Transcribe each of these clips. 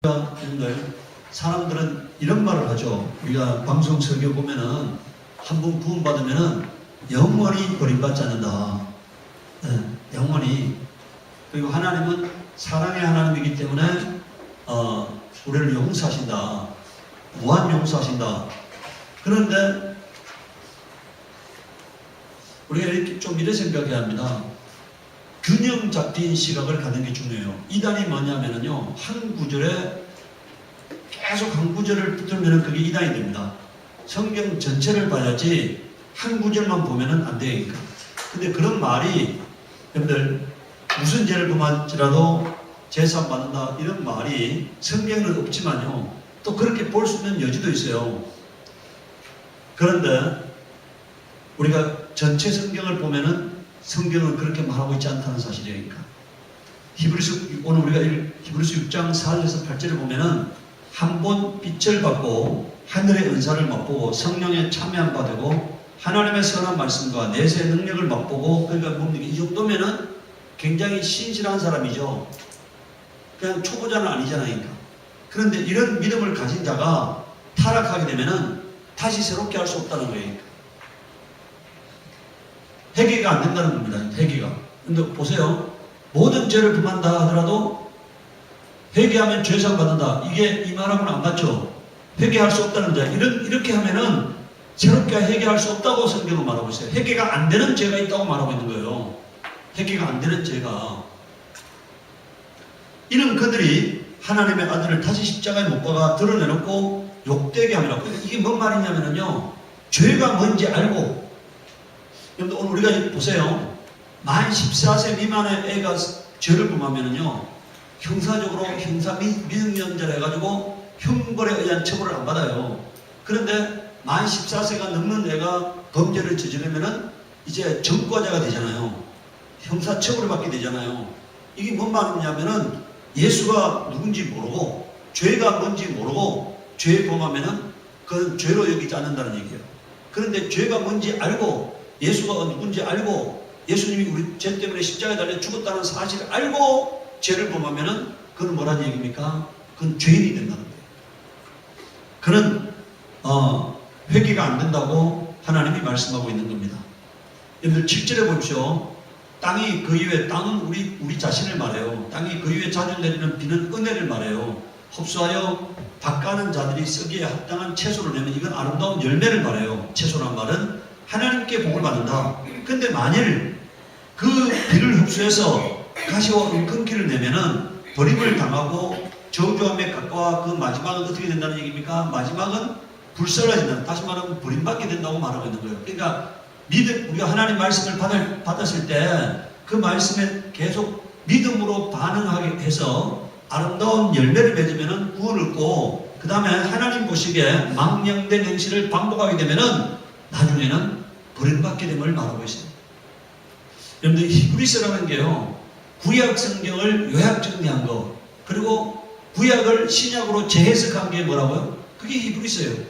여러분들, 사람들은 이런 말을 하죠. 우리가 방송 설교 보면은 한 번 구원 받으면은 영원히 버림받지 않는다. 영원히. 그리고 하나님은 사랑의 하나님이기 때문에 우리를 용서하신다. 무한 용서하신다. 그런데 우리가 이렇게 좀 이렇게 생각해야 합니다. 균형 잡힌 시각을 갖는 게 중요해요. 이단이 뭐냐면요, 한 구절에 계속 한 구절을 붙들면 그게 이단이 됩니다. 성경 전체를 봐야지 한 구절만 보면은 안 되니까. 근데 그런 말이, 여러분들, 무슨 죄를 범할지라도 제사 받는다, 이런 말이 성경에는 없지만요, 또 그렇게 볼 수 있는 여지도 있어요. 그런데 우리가 전체 성경을 보면은 성경은 그렇게 말하고 있지 않다는 사실이니까. 오늘 우리가 히브리서 6장 4절에서 8절을 보면은 한 번 빛을 받고 하늘의 은사를 맛보고 성령에 참여한 바 되고 하나님의 선한 말씀과 내세의 능력을 맛보고, 그러니까 뭡니까? 이 정도면은 굉장히 신실한 사람이죠. 그냥 초보자는 아니잖아요. 그런데 이런 믿음을 가진 자가 타락하게 되면은 다시 새롭게 할 수 없다는 거예요. 회개가 안 된다는 겁니다. 회개가. 근데 보세요. 모든 죄를 범한다 하더라도 회개하면 죄상 받는다. 이게 이 말하고는 안 맞죠. 회개할 수 없다는 자. 이렇게 하면은 새롭게 회개할 수 없다고 성경은 말하고 있어요. 회개가 안 되는 죄가 있다고 말하고 있는 거예요. 회개가 안 되는 죄가. 이런 그들이 하나님의 아들을 다시 십자가에 못 박아 드러내놓고 욕되게 함이라. 이게 뭔 말이냐면요, 죄가 뭔지 알고. 여러분, 오늘 우리가 보세요. 만 14세 미만의 애가 죄를 범하면은요, 형사적으로 형사미성년자를 해가지고 형벌에 의한 처벌을 안 받아요. 그런데 만 14세가 넘는 애가 범죄를 저지르면은 이제 전과자가 되잖아요. 형사처벌을 받게 되잖아요. 이게 뭔 말이냐면은 예수가 누군지 모르고 죄가 뭔지 모르고 죄 범하면은 그건 죄로 여기지 않는다는 얘기예요. 그런데 죄가 뭔지 알고 예수가 누군지 알고 예수님이 우리 죄 때문에 십자가에 달려 죽었다는 사실을 알고 죄를 범하면은 그건 뭐라는 얘기입니까? 그건 죄인이 된다는 거예요. 그는 회개가 안 된다고 하나님이 말씀하고 있는 겁니다. 여러분들 7절에 보십시오. 땅이 그 이후에, 땅은 우리 자신을 말해요. 땅이 그 이후에 자주 내리는 비는 은혜를 말해요. 흡수하여 닦아는 자들이 쓰기에 합당한 채소를 내면 이건 아름다운 열매를 말해요. 채소란 말은 하나님께 복을 받는다. 근데 만일 그 비를 흡수해서 가시와 은근기를 내면은 버림을 당하고 저주함에 가까워 그 마지막은 어떻게 된다는 얘기입니까? 마지막은 불쌍해진다. 다시 말하면 버림받게 된다고 말하고 있는 거예요. 그러니까 우리가 하나님 말씀을 받았을 때 그 말씀에 계속 믿음으로 반응하게 해서 아름다운 열매를 맺으면은 구원을 얻고, 그 다음에 하나님 보시기에 망령된 행실을 반복하게 되면은 나중에는 버림받게 됨을 말하고 있어요. 여러분들, 히브리서라는 게요, 구약 성경을 요약 정리한 거, 그리고 구약을 신약으로 재해석한 게 뭐라고요? 그게 히브리서예요.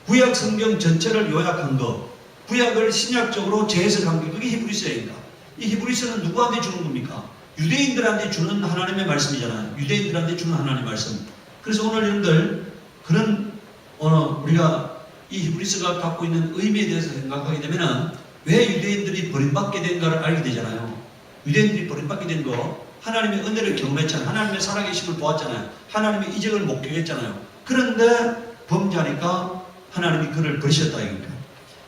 구약 성경 전체를 요약한 거, 구약을 신약적으로 재해석한 게 그게 히브리서입니다. 이 히브리서는 누구한테 주는 겁니까? 유대인들한테 주는 하나님의 말씀이잖아요. 유대인들한테 주는 하나님의 말씀. 그래서 오늘 여러분들, 그런 우리가 이 히브리서가 갖고 있는 의미에 대해서 생각하게 되면은 왜 유대인들이 버림받게 된가를 알게 되잖아요. 유대인들이 버림받게 된 거, 하나님의 은혜를 경험했잖아요. 하나님의 살아계심을 보았잖아요. 하나님의 이적을 목격했잖아요. 그런데 범죄하니까 하나님이 그를 버리셨다 이겁니다.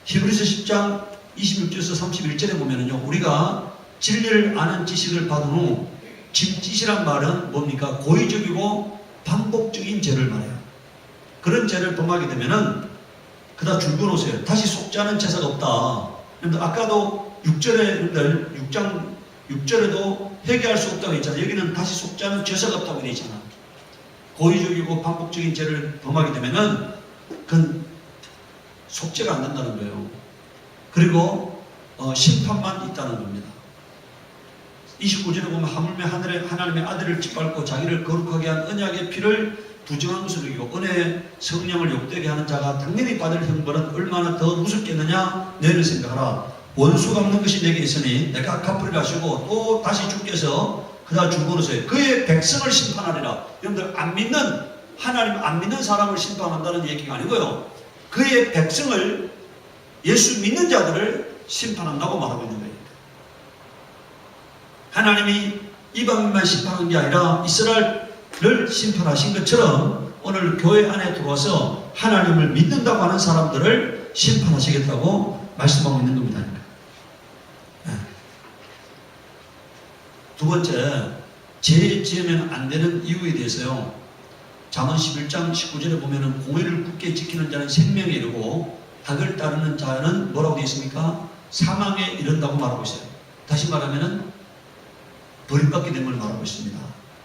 히브리서 10장 26절에서 31절에 보면은요, 우리가 진리를 아는 지식을 받은 후, 지식이란 말은 뭡니까? 고의적이고 반복적인 죄를 말해요. 그런 죄를 범하게 되면은 그다 줄거놓으세요. 다시 속지 않은 제사가 없다. 아까도 6절에 6장 6절에도 회개할 수 없다고 했잖아요. 여기는 다시 속지 않은 제사가 없다고 되어 있잖아요. 고의적이고 반복적인 죄를 범하게 되면은 그건 속죄가 안 된다는 거예요. 그리고 심판만 있다는 겁니다. 29절에 보면 하물며 하나님의 아들을 짓밟고 자기를 거룩하게 한 언약의 피를 부정한 것을 이기고 은혜의 성령을 욕되게 하는 자가 당연히 받을 형벌은 얼마나 더 무섭겠느냐. 너희를 생각하라. 원수 갚는 것이 내게 있으니 내가 갚으리라 하시고 또 다시 주께서 그다 중보로서의 그의 백성을 심판하리라. 여러분들 안 믿는 하나님 안 믿는 사람을 심판한다는 얘기가 아니고요. 그의 백성을 예수 믿는 자들을 심판한다고 말하고 있는 거예요. 하나님이 이방인만 심판한 게 아니라 이스라엘을 심판하신 것처럼 오늘 교회 안에 들어와서 하나님을 믿는다고 하는 사람들을 심판하시겠다고 말씀하고 있는 겁니다. 두 번째, 죄 지으면 안 되는 이유에 대해서요. 잠언 11장 19절에 보면은 공의를 굳게 지키는 자는 생명에 이르고 악을 따르는 자는 뭐라고 되어 있습니까? 사망에 이른다고 말하고 있어요. 다시 말하면은 버림받게 된 걸 말하고 있습니다.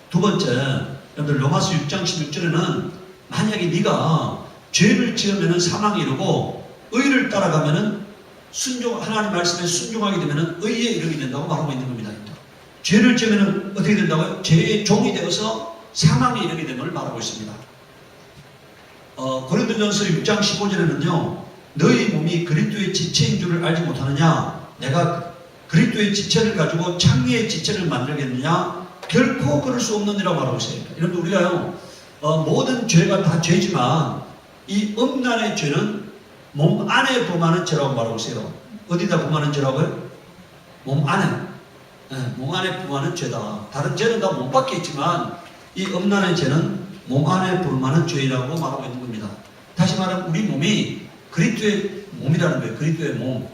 두 번째, 여러분들 로마서 6장 16절에는 만약에 네가 죄를 지으면은 사망에 이르고 의를 따라가면은 하나님 말씀에 순종하게 되면은 의에 이르게 된다고 말하고 있는 겁니다. 죄를 지으면 어떻게 된다고요? 죄의 종이 되어서 사망에 이르게 된 걸 말하고 있습니다. 고린도전서 6장 15절에는요. 너희 몸이 그리스도의 지체인 줄을 알지 못하느냐? 내가 그리스도의 지체를 가지고 창의의 지체를 만들겠느냐? 결코 그럴 수 없느니라고 말하고 있습니다. 여러분 우리가요. 모든 죄가 다 죄지만 이 음란의 죄는 몸 안에 범하는 죄라고 말하고 있어요. 어디다 범하는 죄라고요? 몸 안에. 몸 안에 범하는 죄다. 다른 죄는 다 몸 밖에 있지만 이 음란의 죄는 몸 안에 범하는 죄라고 말하고 있는 겁니다. 다시 말하면 우리 몸이 그리스도의 몸이라는 거예요. 그리스도의 몸.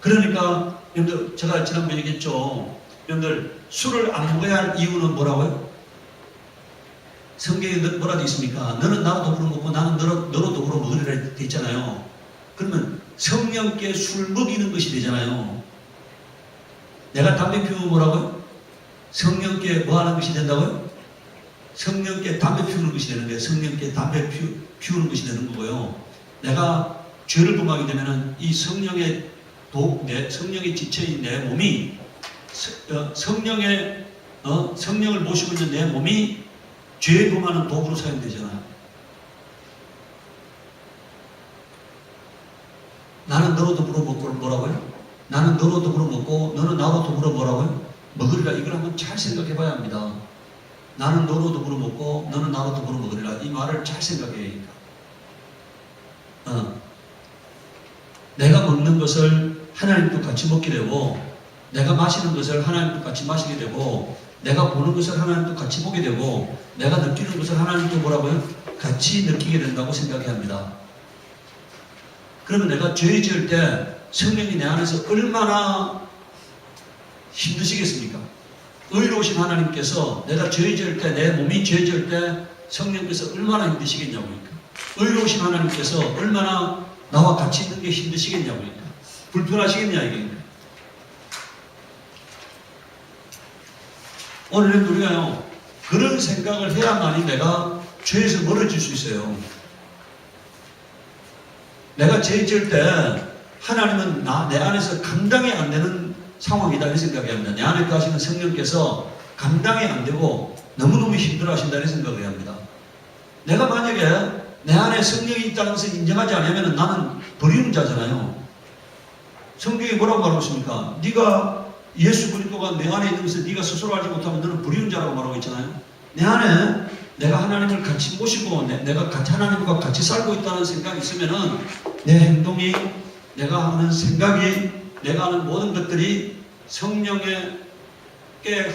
그러니까 여러분들 제가 지난번에 얘기했죠. 여러분들 술을 안 먹어야 할 이유는 뭐라고요? 성경에 뭐라 되어 있습니까? 너는 나로 더불어 먹고 나는 너로 더불어 먹으리라 되어 있잖아요. 그러면 성령께 술 먹이는 것이 되잖아요. 내가 담배 피우면 뭐라고요? 성령께 뭐 하는 것이 된다고요? 성령께 담배 피우는 것이 되는 거예요. 성령께 담배 피우는 것이 되는 거고요. 내가 죄를 범하게 되면은 이 성령의 성령의 지체인 내 몸이 성령을 모시고 있는 내 몸이 죄 범하는 도구로 사용되잖아요. 나는 너로 더불어 먹고 뭐라고요? 나는 너로 더불어 먹고 너는 나로 더불어 뭐라고요? 먹으리라. 이걸 한번 잘 생각해 봐야 합니다. 나는 너로 더불어 먹고 너는 나로 더불어 먹으리라. 이 말을 잘 생각해야 합니다. 내가 먹는 것을 하나님도 같이 먹게 되고 내가 마시는 것을 하나님도 같이 마시게 되고 내가 보는 것을 하나님도 같이 보게 되고 내가 느끼는 것을 하나님도 뭐라고요? 같이 느끼게 된다고 생각해야 합니다. 그러면 내가 죄 지을 때 성령이 내 안에서 얼마나 힘드시겠습니까? 의로우신 하나님께서 내가 죄 지을 때 내 몸이 죄 지을 때 성령께서 얼마나 힘드시겠냐고요. 의로우신 하나님께서 얼마나 나와 같이 있는 게 힘드시겠냐고요. 불편하시겠냐 이게. 오늘 우리가요 그런 생각을 해야만이 내가 죄에서 멀어질 수 있어요. 내가 죄 지을 때 하나님은 내 안에서 감당이 안 되는 상황이다 이 생각해야 합니다. 내 안에 거하시는 성령께서 감당이 안 되고 너무너무 힘들어 하신다 이 생각을 해야 합니다. 내가 만약에 내 안에 성령이 있다는 것을 인정하지 않으면 나는 버리는 자잖아요. 성경이 뭐라고 말하고 있습니까? 네가 예수 그리스도가 내 안에 있는 것을 네가 스스로 알지 못하면 너는 버리는 자라고 말하고 있잖아요. 내 안에 내가 하나님을 같이 모시고 내가 같이 하나님과 같이 살고 있다는 생각이 있으면은 내 행동이 내가 하는 생각이 내가 하는 모든 것들이 성령에게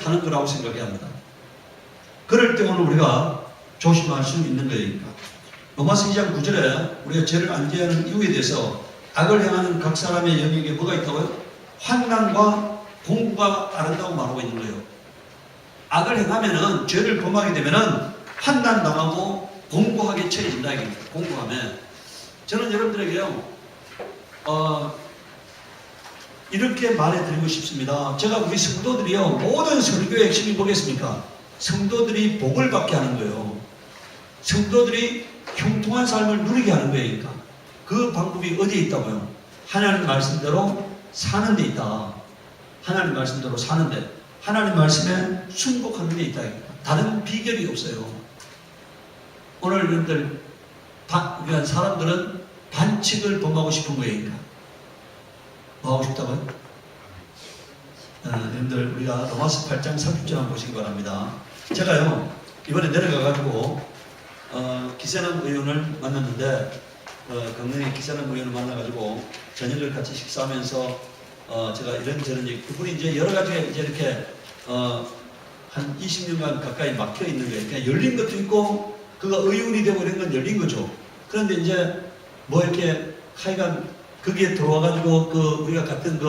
하는 거라고 생각해야 합니다. 그럴 때 오늘 우리가 조심할 수 있는 거니까. 로마서 2장 9절에 우리가 죄를 안 지하는 이유에 대해서 악을 행하는 각 사람의 영역에 뭐가 있다고요? 환난과 공고가 따른다고 말하고 있는 거예요. 악을 행하면은 죄를 범하게 되면은 판단당하고 공고하게 처해진다 이겁니다. 공고하면 저는 여러분들에게요 이렇게 말해드리고 싶습니다. 제가 우리 성도들이요 모든 설교의 핵심이 뭐겠습니까? 성도들이 복을 받게 하는 거예요. 성도들이 형통한 삶을 누리게 하는 거예요. 그러니까 그 방법이 어디에 있다고요? 하나님 말씀대로 사는 데 있다. 하나님 말씀대로 사는데 하나님 말씀에 순복하는 데 있다. 다른 비결이 없어요. 오늘 여러분들 그러니까 사람들은 반칙을 범하고 싶은 거예요. 뭐 하고 싶다고요? 여러분들 우리가 로마서 8장 30절 한번 보시기 바랍니다. 제가요 이번에 내려가가지고 기세남 의원을 만났는데 강릉에 기세남 의원을 만나가지고 저녁을 같이 식사하면서 제가 이런저런 얘기, 그분이 이제 여러 가지가 이제 이렇게 한 20년간 가까이 막혀 있는 거예요. 그냥 열린 것도 있고 그가 의원이 되고 이런 건 열린 거죠. 그런데 이제 뭐 이렇게 하여간 거기에 들어와가지고 우리가 같은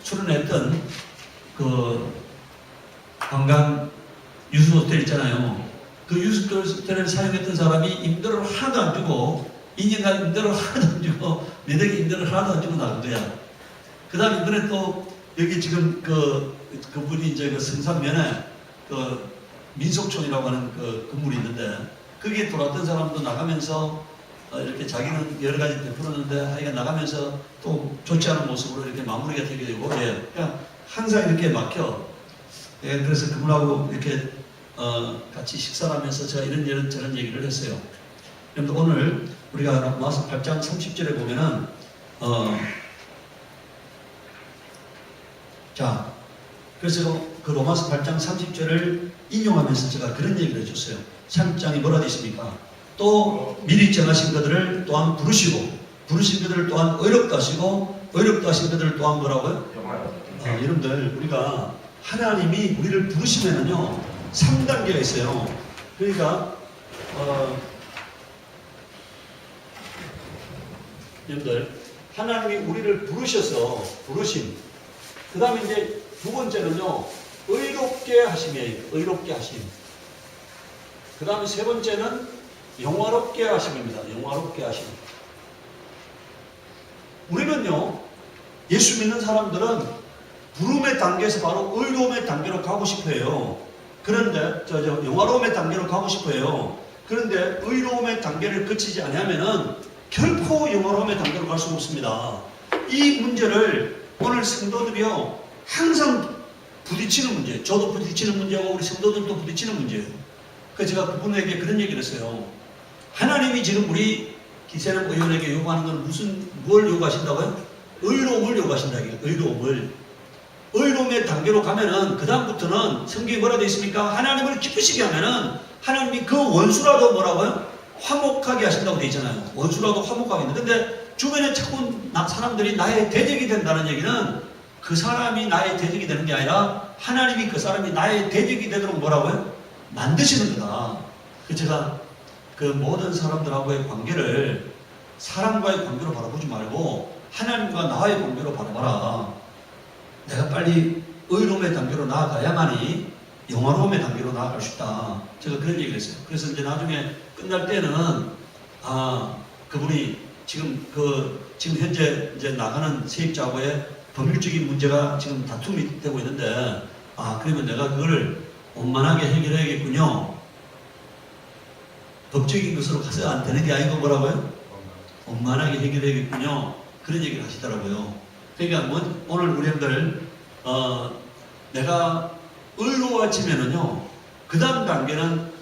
출연했던 관광 유수호텔 있잖아요. 그 유수호텔을 사용했던 사람이 임대료를 하나도 안 주고 2년간 임대료를 하나도 안 주고 매덕에 임대료를 하나도 안 주고 나간 거야. 그 다음에 이번에 또 여기 지금 그분이 이제 그 성산면에 민속촌이라고 하는 건물이 있는데 거기에 들어왔던 사람도 나가면서 이렇게 자기는 여러 가지 베풀었는데 하여간 나가면서 또 좋지 않은 모습으로 이렇게 마무리가 되게 되고, 예, 그냥 항상 이렇게 막혀. 예, 그래서 그분하고 이렇게 같이 식사를 하면서 제가 이런 저런 얘기를 했어요. 그런데 오늘 우리가 로마서 8장 30절에 보면은 자, 그래서 그 로마서 8장 30절을 인용하면서 제가 그런 얘기를 해줬어요. 30장이 뭐라 되어 있습니까? 또 미리 정하신 것들을 또한 부르시고 부르신 것들을 또한 의롭다 하시고 의롭다 하신 것들을 또한 뭐라고요? 여러분들 우리가 하나님이 우리를 부르시면은요 3단계가 있어요. 그러니까 여러분들 하나님이 우리를 부르셔서 부르심, 그 다음에 이제 두 번째는요 의롭게 하심이에요. 의롭게 하심. 그 다음에 세 번째는 영화롭게 하심입니다. 영화롭게 하심. 우리는요 예수 믿는 사람들은 부름의 단계에서 바로 의로움의 단계로 가고 싶어요. 그런데 영화로움의 단계로 가고 싶어요. 그런데 의로움의 단계를 거치지 않으면은 결코 영화로움의 단계로 갈 수 없습니다. 이 문제를 오늘 성도들이요 항상 부딪히는 문제, 저도 부딪히는 문제고 우리 성도들도 부딪히는 문제예요. 그래서 제가 그분에게 그런 얘기를 했어요. 하나님이 지금 우리 기세남 의원에게 요구하는 건 뭘 요구하신다고요? 의로움을 요구하신다. 의로움을. 의로움의 단계로 가면은 그 다음부터는 성경에 뭐라 되어 있습니까? 하나님을 기쁘시게 하면은 하나님이 그 원수라도 뭐라고요? 화목하게 하신다고 되어 있잖아요. 원수라도 화목하게 하는데 근데 주변에 자꾸 사람들이 나의 대적이 된다는 얘기는 그 사람이 나의 대적이 되는 게 아니라 하나님이 그 사람이 나의 대적이 되도록 뭐라고요? 만드시는 거다. 그래서 제가 그 모든 사람들하고의 관계를 사람과의 관계로 바라보지 말고 하나님과 나의 관계로 바라봐라. 내가 빨리 의로움의 단계로 나아가야만이 영화로움의 단계로 나아갈 수 있다. 제가 그런 얘기를 했어요. 그래서 이제 나중에 끝날 때는 그분이 지금 현재 이제 나가는 세입자하고의 법률적인 문제가 지금 다툼이 되고 있는데 그러면 내가 그걸 원만하게 해결해야겠군요. 법적인 것으로 가서 안 되는 게 아니고 뭐라고요? 원만하게 해결해야겠군요. 그런 얘기를 하시더라고요. 그러니까 오늘 우리들 내가 의로워지면은요 그 다음 단계는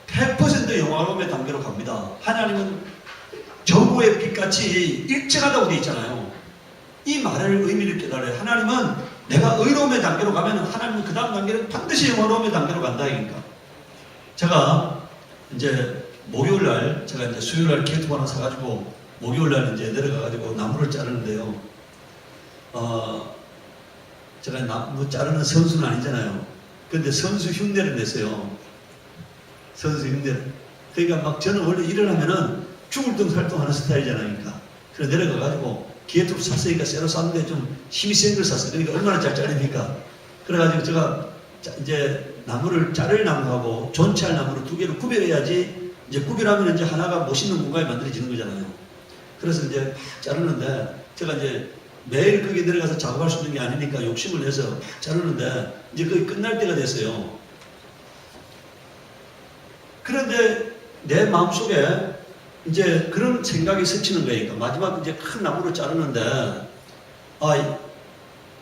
100% 영화로움의 단계로 갑니다. 하나님은 저구의 빛같이 일정하다고 되어 있잖아요. 이 말을 의미를 깨달아요. 하나님은 내가 의로움의 단계로 가면 하나님은 그 다음 단계는 반드시 영화로움의 단계로 간다. 그러니까 제가 이제 목요일날 제가 이제 수요일날 기계톱 하나 사가지고 목요일날 이제 내려가가지고 나무를 자르는데요. 제가 나무 자르는 선수는 아니잖아요. 근데 선수 흉내를 냈어요. 선수 흉내를. 그러니까 막 저는 원래 일을 하면은 죽을 둥 살 둥 하는 스타일이잖아요. 그러니까. 그래서 내려가가지고 기계톱 샀으니까 새로 샀는데 좀 힘이 센 걸 샀어요. 그러니까 얼마나 잘 자르니까. 그래가지고 제가 이제 나무를 자를 나무하고 존치할 나무를 두 개를 구별해야지 이제 구별하면 이제 하나가 멋있는 공간이 만들어지는 거잖아요. 그래서 이제 막 자르는데 제가 이제 매일 거기 내려가서 작업할 수 있는 게 아니니까 욕심을 내서 막 자르는데 이제 거의 끝날 때가 됐어요. 그런데 내 마음속에 이제 그런 생각이 스치는 거니까 마지막 이제 큰 나무를 자르는데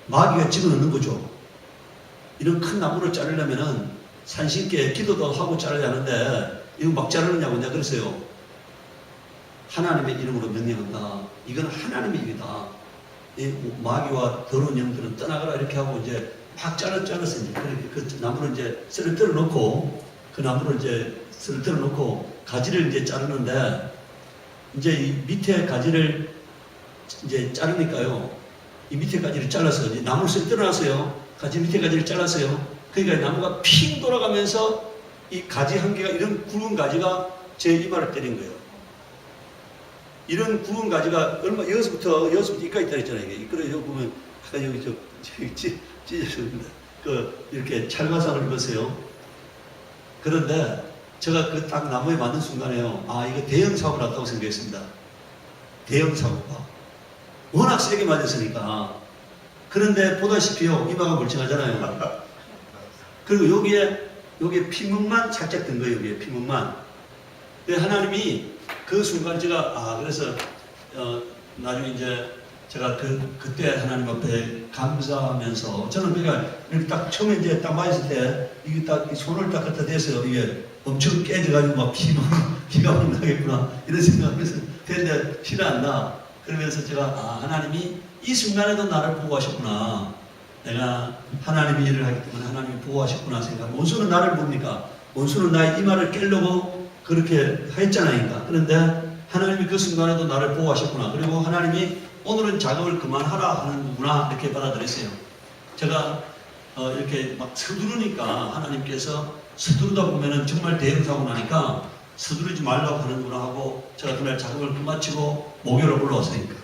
마귀가 집어넣는 거죠. 이런 큰 나무를 자르려면은 산신께 기도도 하고 자르야 하는데 이거 막 자르느냐고 내가 그랬어요. 하나님의 이름으로 명령한다. 이건 하나님의 일이다. 이 마귀와 더러운 영들은 떠나가라 이렇게 하고 이제 막 잘라서 이제 그 나무를 이제 쇠를 뜯어 놓고 그 나무를 이제 쇠를 뜯어 놓고 가지를 이제 자르는데 이제 이 밑에 가지를 이제 자르니까요. 이 밑에 가지를 잘라서 이제 나무를 쇠를 뜯어놨어요. 가지 밑에 가지를 잘랐어요. 그러니까 나무가 핑 돌아가면서 이 가지 한 개가 이런 굵은 가지가 제 이마를 때린 거예요. 이런 굵은 가지가 얼마 여기서부터 여기까지 있다 했잖아요. 이게 그래 여기 보면 아까 여기 찢어졌는데 그 이렇게 찰과상을 입었어요. 그런데 제가 그 딱 나무에 맞는 순간에요. 아 이거 대형 사고를 났다고 생각했습니다. 대형 사고가 워낙 세게 맞았으니까. 그런데 보다시피요 이마가 멀쩡하잖아요. 그리고 여기에 피문만 살짝 든 거예요. 여기에 피문만. 하나님이 그 순간 제가 그래서 나중에 이제 제가 그때 하나님 앞에 감사하면서 저는 그러니까 이렇게 딱 처음에 이제 딱 맞았을 때 이게 딱 손을 딱 갖다 대서요. 이게 엄청 깨져가지고 막 피가 막 나겠구나 이런 생각하면서 근데 피가 안 나. 그러면서 제가 하나님이 이 순간에도 나를 보호하셨구나. 내가 하나님의 일을 하기 때문에 하나님이 보호하셨구나 생각하고 원수는 나를 뭡니까? 원수는 나의 이마를 깨려고 그렇게 했잖아요. 그런데 하나님이 그 순간에도 나를 보호하셨구나. 그리고 하나님이 오늘은 작업을 그만하라 하는 거구나 이렇게 받아들였어요. 제가 이렇게 막 서두르니까 하나님께서 서두르다 보면은 정말 대형 사고 나니까 서두르지 말라고 하는구나 하고 제가 그날 작업을 끝마치고 목요일에 올라왔으니까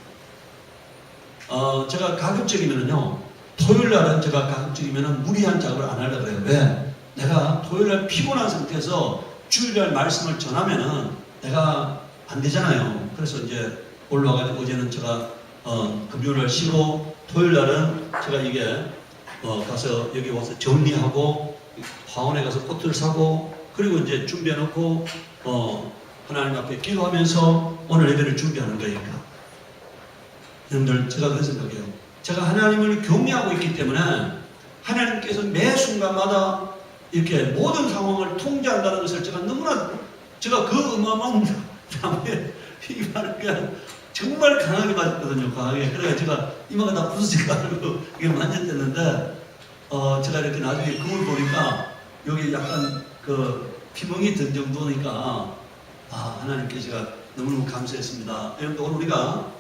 제가 가급적이면은요 토요일 날은 제가 가급적이면은 무리한 작업을 안 하려고 그래요. 왜? 내가 토요일 날 피곤한 상태에서 주일날 말씀을 전하면은 내가 안 되잖아요. 그래서 이제 올라와가지고 어제는 제가 금요일날 쉬고 토요일 날은 제가 이게 가서 여기 와서 정리하고 화원에 가서 꽃을 사고 그리고 이제 준비해 놓고 하나님 앞에 기도하면서 오늘 예배를 준비하는 거니까. 여러분들 제가 그런 생각해요. 제가 하나님을 경외하고 있기 때문에 하나님께서 매 순간마다 이렇게 모든 상황을 통제한다는 것을 제가 너무나 제가 그 어마어마한 나무에 이마를 그냥 정말 강하게 맞았거든요. 강하게. 그래서 제가 이마가 다 부서져가지고 이게 만졌댔는데 제가 이렇게 나중에 그걸 보니까 여기 약간 그 피멍이 든 정도니까 하나님께 제가 너무너무 감사했습니다. 여러분들 오늘 우리가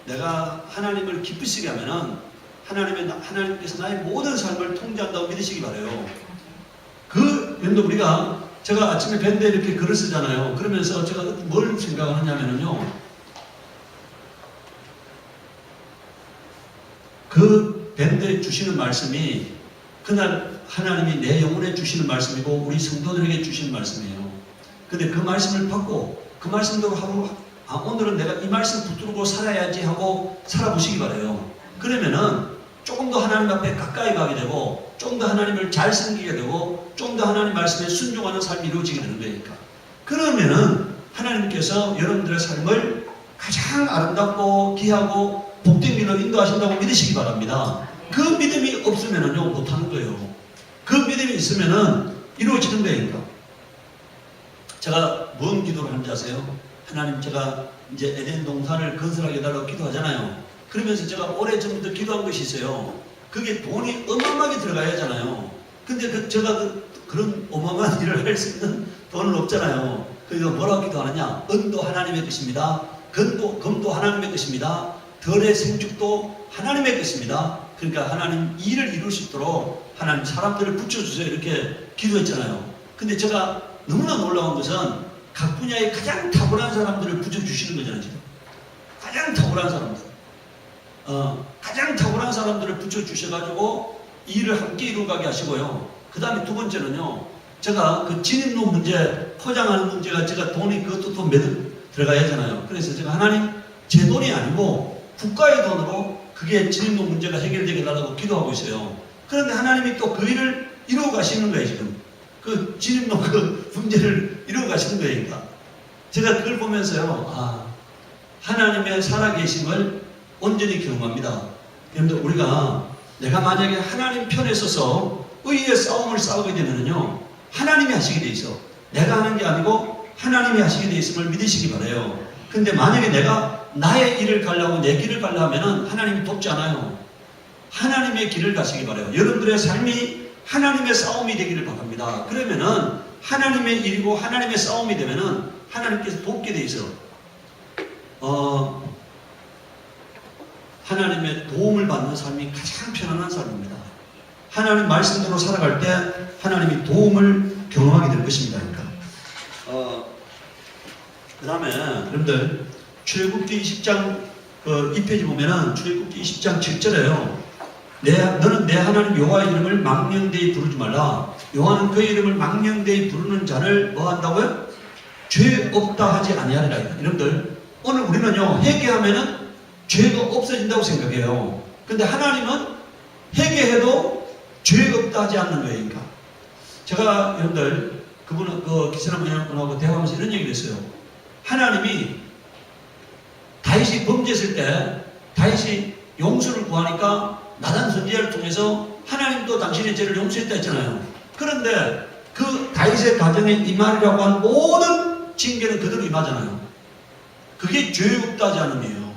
내가 하나님을 기쁘시게 하면은 하나님께서 나의 모든 삶을 통제한다고 믿으시기 바라요. 여러분들 우리가 제가 아침에 밴드에 이렇게 글을 쓰잖아요. 그러면서 제가 뭘 생각하느냐면요. 그 밴드에 주시는 말씀이 그날 하나님이 내 영혼에 주시는 말씀이고 우리 성도들에게 주시는 말씀이에요. 근데 그 말씀을 받고 그 말씀대로 하루 오늘은 내가 이 말씀 붙들고 살아야지 하고 살아보시기 바라요. 그러면은 조금 더 하나님 앞에 가까이 가게 되고 좀 더 하나님을 잘 섬기게 되고 좀 더 하나님 말씀에 순종하는 삶이 이루어지게 되는 거니까. 그러면은 하나님께서 여러분들의 삶을 가장 아름답고 귀하고 복된 길로 인도하신다고 믿으시기 바랍니다. 그 믿음이 없으면은요 못하는 거예요. 그 믿음이 있으면은 이루어지는 거니까. 제가 뭔 기도를 하는지 아세요? 하나님 제가 이제 에덴 동산을 건설하게 해달라고 기도하잖아요. 그러면서 제가 오래전부터 기도한 것이 있어요. 그게 돈이 어마어마하게 들어가야 하잖아요. 근데 제가 그런 어마어마한 일을 할 수 있는 돈은 없잖아요. 그래서 뭐라고 기도하느냐? 은도 하나님의 것입니다. 금도 하나님의 것입니다. 덜의 생축도 하나님의 것입니다. 그러니까 하나님 일을 이룰 수 있도록 하나님 사람들을 붙여주세요. 이렇게 기도했잖아요. 근데 제가 너무나 놀라운 것은 각 분야에 가장 탁월한 사람들을 붙여주시는 거잖아요. 지금. 가장 탁월한 사람들. 가장 탁월한 사람들을 붙여주셔가지고 일을 함께 이루어가게 하시고요. 그 다음에 두 번째는요. 제가 그 진입로 문제, 포장하는 문제가 제가 돈이 그것도 돈 들어가야 하잖아요. 그래서 제가 하나님 제 돈이 아니고 국가의 돈으로 그게 진입로 문제가 해결되게 해달라고 기도하고 있어요. 그런데 하나님이 또 그 일을 이루어 가시는 거예요. 지금. 그 진입로 그 문제를 이루어 가시는 거니까. 제가 그걸 보면서요. 하나님의 살아계심을 온전히 경험합니다. 여러분들 우리가 내가 만약에 하나님 편에 서서 의의 싸움을 싸우게 되면요 하나님이 하시게 돼 있어. 내가 하는 게 아니고 하나님이 하시게 돼 있음을 믿으시기 바라요. 근데 만약에 내가 나의 일을 가려고 내 길을 가려 하면은 하나님이 돕지 않아요. 하나님의 길을 가시기 바라요. 여러분들의 삶이 하나님의 싸움이 되기를 바랍니다. 그러면은 하나님의 일이고 하나님의 싸움이 되면은 하나님께서 돕게 돼 있어. 하나님의 도움을 받는 삶이 가장 편안한 삶입니다. 하나님 말씀대로 살아갈 때 하나님이 도움을 경험하게 될 것입니다. 그 다음에 여러분들 출애굽기 20장 2페이지 보면은 출애굽기 20장 7절에요. 너는 내 하나님 여호와의 이름을 망령되이 부르지 말라. 여호와는 그의 이름을 망령되이 부르는 자를 뭐 한다고요? 죄 없다 하지 아니하리라. 여러분들 오늘 우리는요 회개하면은 죄가 없어진다고 생각해요. 근데 하나님은 회개해도 죄 없다 하지 않는 거예요. 제가 여러분들 그분은 기사님하고 대화하면서 이런 얘기를 했어요. 하나님이 다윗이 범죄했을 때 다윗이 용서를 구하니까 나단 선지자를 통해서 하나님도 당신의 죄를 용서했다 했잖아요. 그런데 그 다윗의 가정에 임하리라고 한 모든 징계는 그대로 임하잖아요. 그게 죄 없다 하지 않음이에요.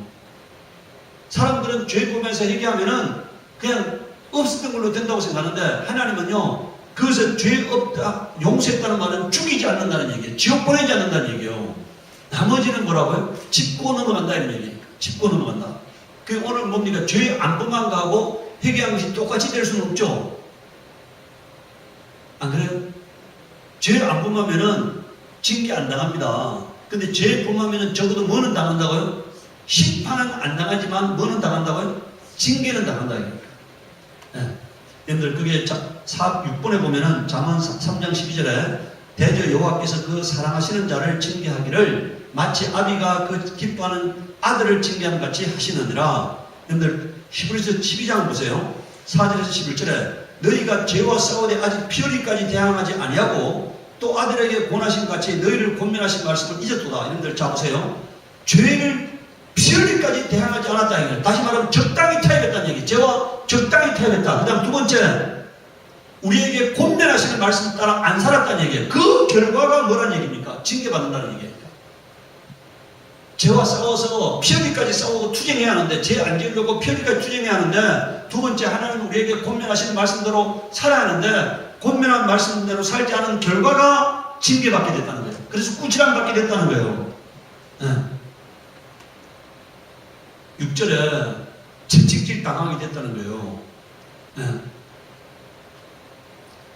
사람들은 죄 보면서 회개하면은 그냥 없었던 걸로 된다고 생각하는데 하나님은요 그것을 죄 없다 용서했다는 말은 죽이지 않는다는 얘기예요. 지옥 보내지 않는다는 얘기예요. 나머지는 뭐라고요? 짚고 넘어간다 이런 얘기예요. 짚고 넘어간다. 그 오늘 뭡니까? 죄 안 범한 거하고 회개한 것이 똑같이 될 수는 없죠. 안 그래요? 죄 안 범하면은 징계 안 당합니다. 근데 죄 범하면은 적어도 뭐는 당한다고요? 심판은 안 당하지만 뭐는 당한다고요? 징계는 당한다. 네. 여러분들 그게 6번에 보면은 잠언 3장 12절에 대저 여호와께서 그 사랑하시는 자를 징계하기를 마치 아비가 그 기뻐하는 아들을 징계하는 같이 하시느니라. 여러분들 히브리서 12장 보세요. 4절에서 11절에 너희가 죄와 싸우되 아직 피흘리까지 대항하지 아니하고 또 아들에게 권하신 같이 너희를 권면하신 말씀을 잊었도다. 여러분들 자 보세요. 죄를 피흘리까지 대항하지 않았다. 이거예요. 다시 말하면 적당히 타협했다는 얘기. 죄와 적당히 타협했다. 그 다음 두 번째 우리에게 권면하시는 말씀 따라 안 살았다는 얘기예요. 그 결과가 뭐란 얘기입니까? 징계받는다는 얘기예요. 죄와 싸워서 피흘리까지 싸우고 투쟁해야 하는데 죄 안 지으려고 피흘리까지 투쟁해야 하는데 두 번째 하나님은 우리에게 권면하시는 말씀대로 살아야 하는데 권면한 말씀대로 살지 않은 결과가 징계받게 됐다는 거예요. 그래서 꾸지람 받게 됐다는 거예요. 네. 6절에 채찍질 당하게 됐다는 거예요. 네.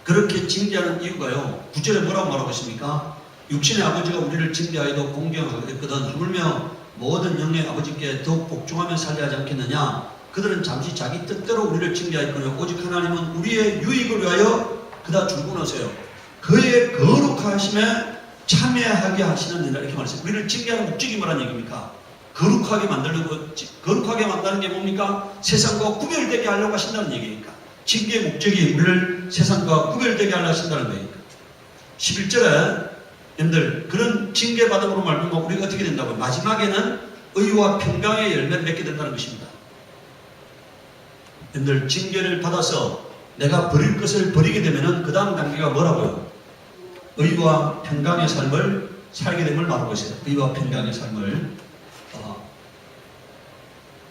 그렇게 징계하는 이유가요. 9절에 뭐라고 말하고 있습니까? 육신의 아버지가 우리를 징계하여도 공경하겠거든 하물며 모든 영의 아버지께 더욱 복종하며 살려 하지 않겠느냐. 그들은 잠시 자기 뜻대로 우리를 징계하였거니와 오직 하나님은 우리의 유익을 위하여 그다 줄구나세요. 그의 거룩하심에 참여하게 하시느니라 이렇게 말했어요. 우리를 징계하는 목적이 뭐란 얘기입니까? 거룩하게 만들려고 거룩하게 만드는 게 뭡니까? 세상과 구별되게 하려고 하신다는 얘기니까. 징계의 목적이 우리를 세상과 구별되게 하려 하신다는 거니까. 11절에 여러분들 그런 징계받음으로 말미암아 우리가 어떻게 된다고요? 마지막에는 의와 평강의 열매를 맺게 된다는 것입니다. 여러분들 징계를 받아서 내가 버릴 것을 버리게 되면은 그 다음 단계가 뭐라고요? 의와 평강의 삶을 살게 됨을 말하고 있어요. 의와 평강의 삶을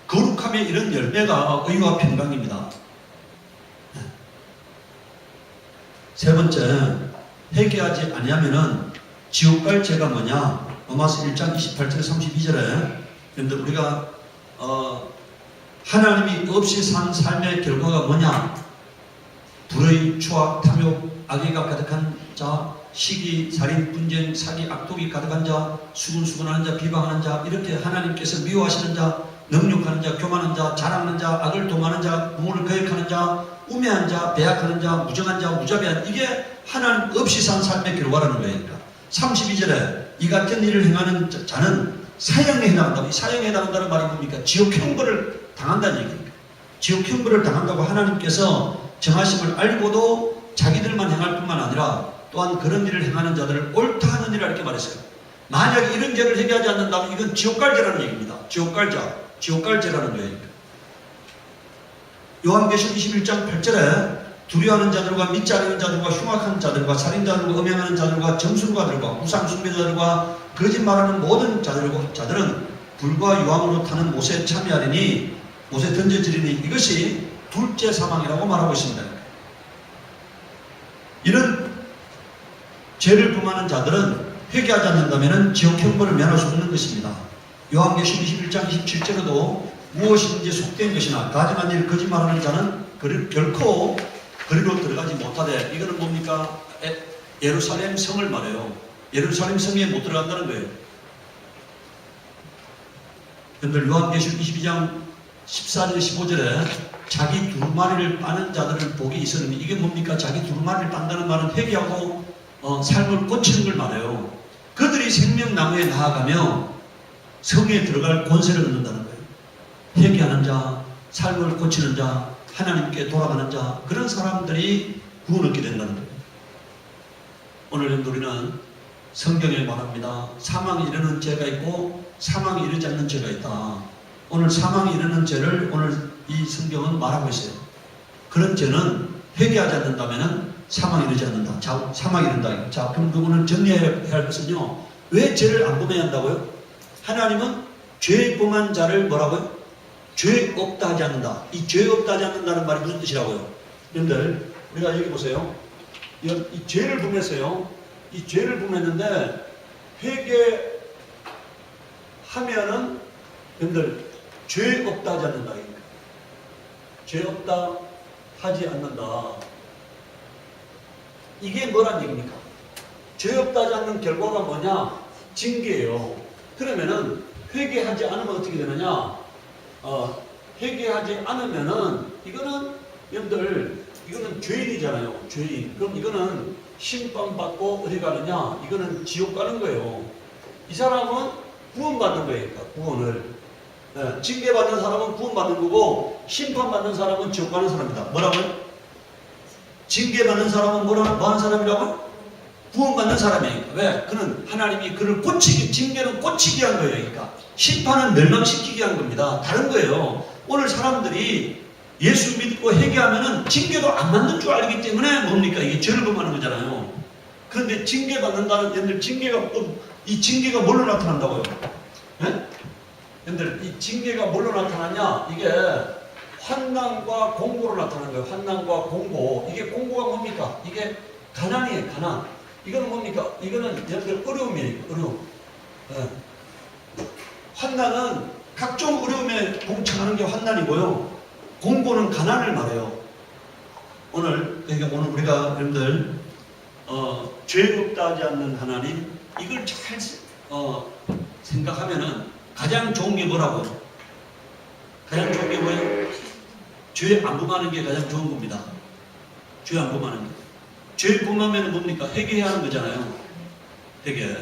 거룩함의 이런 열매가 의와 평강입니다. 세 번째, 회개하지 아니하면은 지옥 갈 죄가 뭐냐? 로마서 1장 28절 32절에 여러분들 우리가 하나님이 없이 산 삶의 결과가 뭐냐? 불의, 추악, 탐욕, 악의가 가득한 자, 시기, 살인, 분쟁, 사기, 악독이 가득한 자, 수군수군하는 자, 비방하는 자, 이렇게 하나님께서 미워하시는 자, 능욕하는 자, 교만한 자, 자랑하는 자, 악을 도모하는 자, 부모를 거역하는 자, 우매한 자, 배약하는 자, 무정한 자, 무자비한, 이게 하나님 없이 산 삶의 결과라는 거예요. 32절에 이 같은 일을 행하는 자는 사형에 해당한다. 이 사형에 해당한다는 말이 뭡니까? 지옥 형벌을 당한다는 얘기입니다. 지옥 형벌을 당한다고 하나님께서 정하심을 알고도 자기들만 행할 뿐만 아니라 또한 그런 일을 행하는 자들을 옳다 하는 이라 이렇게 말했어요. 만약에 이런 죄를 해결하지 않는다면 이건 지옥 갈 죄라는 얘기입니다. 지옥 갈 자, 지옥 갈 죄라는 거예요. 요한계시록 21장 8절에 두려워하는 자들과 믿지 않는 자들과 흉악한 자들과 살인자들과 음행하는 자들과 점술가들과 우상 숭배자들과 거짓말하는 모든 자들은 불과 유황으로 타는 못에 참여하리니 못에 던져지리니 이것이 둘째 사망이라고 말하고 있습니다. 이런 죄를 범하는 자들은 회개하지 않는다면 지옥 형벌을 면할 수 없는 것입니다. 요한계시록 21장 27절에도 무엇이든지 속된 것이나 가증한 일 거짓말하는 자는 결코 그리로 들어가지 못하되, 이거는 뭡니까? 예루살렘 성을 말해요. 예루살렘 성에 못 들어간다는 거예요. 여러분들 요한계시록 22장 14절 15절에 자기 두루마리를 빠는 자들을 복이 있으니, 이게 뭡니까? 자기 두루마리를 빤다는 말은 회개하고 삶을 고치는 걸 말해요. 그들이 생명나무에 나아가며 성에 들어갈 권세를 얻는다는 거예요. 회개하는 자, 삶을 고치는 자, 하나님께 돌아가는 자, 그런 사람들이 구원 얻게 된다는 거예요. 오늘 우리는 성경에 말합니다. 사망에 이르는 죄가 있고 사망에 이르지 않는 죄가 있다. 오늘 사망에 이르는 죄를 오늘 이 성경은 말하고 있어요. 그런 죄는 회개하지 않는다면 사망에 이르지 않는다. 자, 사망에 이른다. 자, 그럼 오늘 정리해야 할 것은요, 왜 죄를 안 범해야 한다고요? 하나님은 죄 범한 자를 뭐라고요? 죄 없다 하지 않는다. 이 죄 없다 하지 않는다는 말이 무슨 뜻이라고요? 여러분들, 우리가 여기 보세요. 이 죄를 범했어요. 이 죄를 범했는데 회개하면은 여러분들 죄 없다 하지 않는다. 죄 없다 하지 않는다. 이게 뭐란 얘기입니까? 죄 없다 하지 않는 결과가 뭐냐? 징계예요. 그러면은 회개하지 않으면 어떻게 되느냐? 회개하지 않으면은 이거는 여러분들 이거는 죄인이잖아요. 죄인. 그럼 이거는 심판받고 어디 가느냐? 이거는 지옥 가는 거예요. 이 사람은 구원받는 거예요. 구원을. 네, 징계받는 사람은 구원받는 거고 심판받는 사람은 지옥 가는 사람이다. 뭐라고요? 징계받는 사람은 뭐 하는 사람이라고요? 구원받는 사람이에요. 왜? 그는 하나님이 그를 징계는 고치게 한 거예요. 그러니까 심판은 멸망시키게 한 겁니다. 다른 거예요. 오늘 사람들이 예수 믿고 회개하면은 징계도 안 받는 줄 알기 때문에 뭡니까? 이게 죄를 범하는 거잖아요. 그런데 징계받는다는 얘들 이 징계가 뭘로 나타난다고요? 네? 얘들 이 징계가 뭘로 나타나냐? 이게 환난과 공고로 나타나는 거예요. 환난과 공고. 이게 공고가 뭡니까? 이게 가난이에요. 가난. 이거는 뭡니까? 이거는 얘들 어려움이에요. 어려움. 네. 환난은 각종 어려움에 봉착하는 게 환난이고요. 공고는 가난을 말해요. 오늘 우리가 여러분들 죄 없다 하지 않는 하나님, 이걸 잘 생각하면은 가장 좋은 게 뭐라고요? 가장 좋은 게 뭐예요? 죄 안 범하는 게 가장 좋은 겁니다. 죄 안 범하는 게. 죄 범하면 뭡니까? 회개해야 하는 거잖아요. 회개.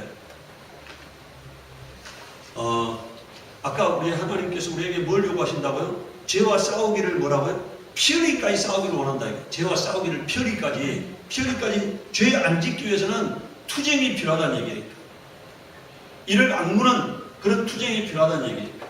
아까 우리 하나님께서 우리에게 뭘 요구하신다고요? 죄와 싸우기를 뭐라고요? 피흘리까지 싸우기를 원한다. 죄와 싸우기를 피흘리까지 죄 안 짓기 위해서는 투쟁이 필요하다는 얘기니까. 이를 악무는 그런 투쟁이 필요하다는 얘기니까.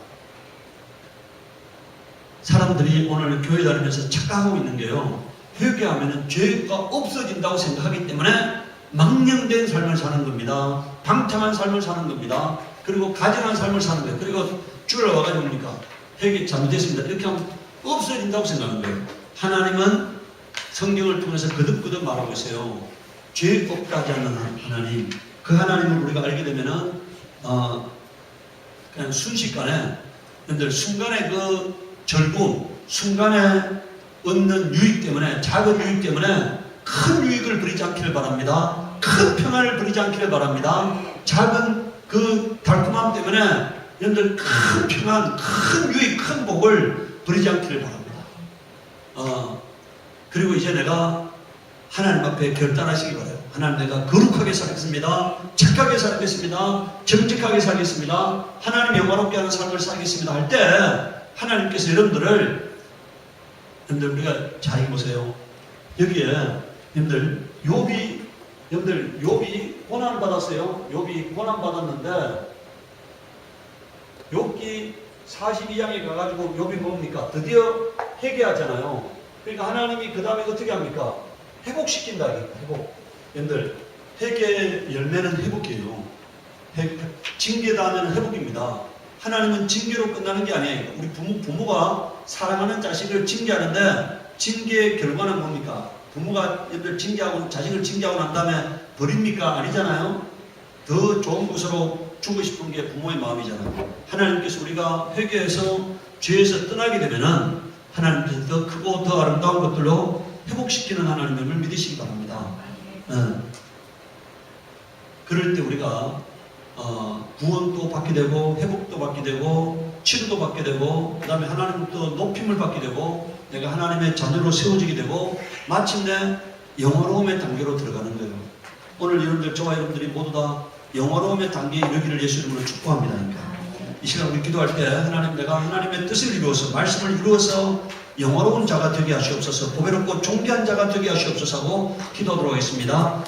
사람들이 오늘 교회 다니면서 착각하고 있는 게요, 회개하면 죄가 없어진다고 생각하기 때문에 망령된 삶을 사는 겁니다. 방탕한 삶을 사는 겁니다. 그리고 가증한 삶을 사는 거예요. 그리고 주를 와가지고 뭡니까? 회개 잘못됐습니다. 이렇게 하면 없어진다고 생각하는 거예요. 하나님은 성경을 통해서 거듭거듭 말하고 있어요. 죄 없다 하지 않는 하나님. 그 하나님을 우리가 알게 되면은 그냥 순식간에, 여러분들 순간에 그 절구, 순간에 얻는 유익 때문에, 작은 유익 때문에 큰 유익을 부리지 않기를 바랍니다. 큰 평안을 부리지 않기를 바랍니다. 작은 그 달콤함 때문에 여러분들 큰 평안, 큰 유익, 큰 복을 부리지 않기를 바랍니다. 그리고 이제 내가 하나님 앞에 결단하시기 바라요. 하나님, 내가 거룩하게 살겠습니다. 착하게 살겠습니다. 정직하게 살겠습니다. 하나님 영화롭게 하는 삶을 살겠습니다 할 때 하나님께서 여러분들 우리가 잘 보세요. 여기에 여러분들 욥이 고난 받았어요. 욥이 고난 받았는데 욥기 42장에 가가지고 욥이 뭡니까? 드디어 회개하잖아요. 그러니까 하나님이 그 다음에 어떻게 합니까? 회복시킨다. 회복. 여러분들 회개의 열매는 회복이에요. 징계다 하면 회복입니다. 하나님은 징계로 끝나는 게 아니에요. 우리 부모가 사랑하는 자식을 징계하는데 징계의 결과는 뭡니까? 부모가 얘들 징계하고 자식을 징계하고 난 다음에 버립니까? 아니잖아요. 더 좋은 곳으로 주고 싶은 게 부모의 마음이잖아요. 하나님께서 우리가 회개해서 죄에서 떠나게 되면은 하나님께서 더 크고 더 아름다운 것들로 회복시키는 하나님을 믿으시기 바랍니다. 그럴 때 우리가 구원도 받게 되고 회복도 받게 되고 치료도 받게 되고 그 다음에 하나님부터 높임을 받게 되고 내가 하나님의 자녀로 세워지게 되고 마침내 영화로움의 단계로 들어가는 거예요. 오늘 여러분들 저와 여러분들이 모두 다 영화로움의 단계에 이르기를 예수 이름으로 축복합니다. 그러니까 이 시간 우리 기도할 때 하나님 내가 하나님의 뜻을 이루어서 말씀을 이루어서 영화로운 자가 되게 하시옵소서, 보배롭고 존귀한 자가 되게 하시옵소서 하고 기도하도록 하겠습니다.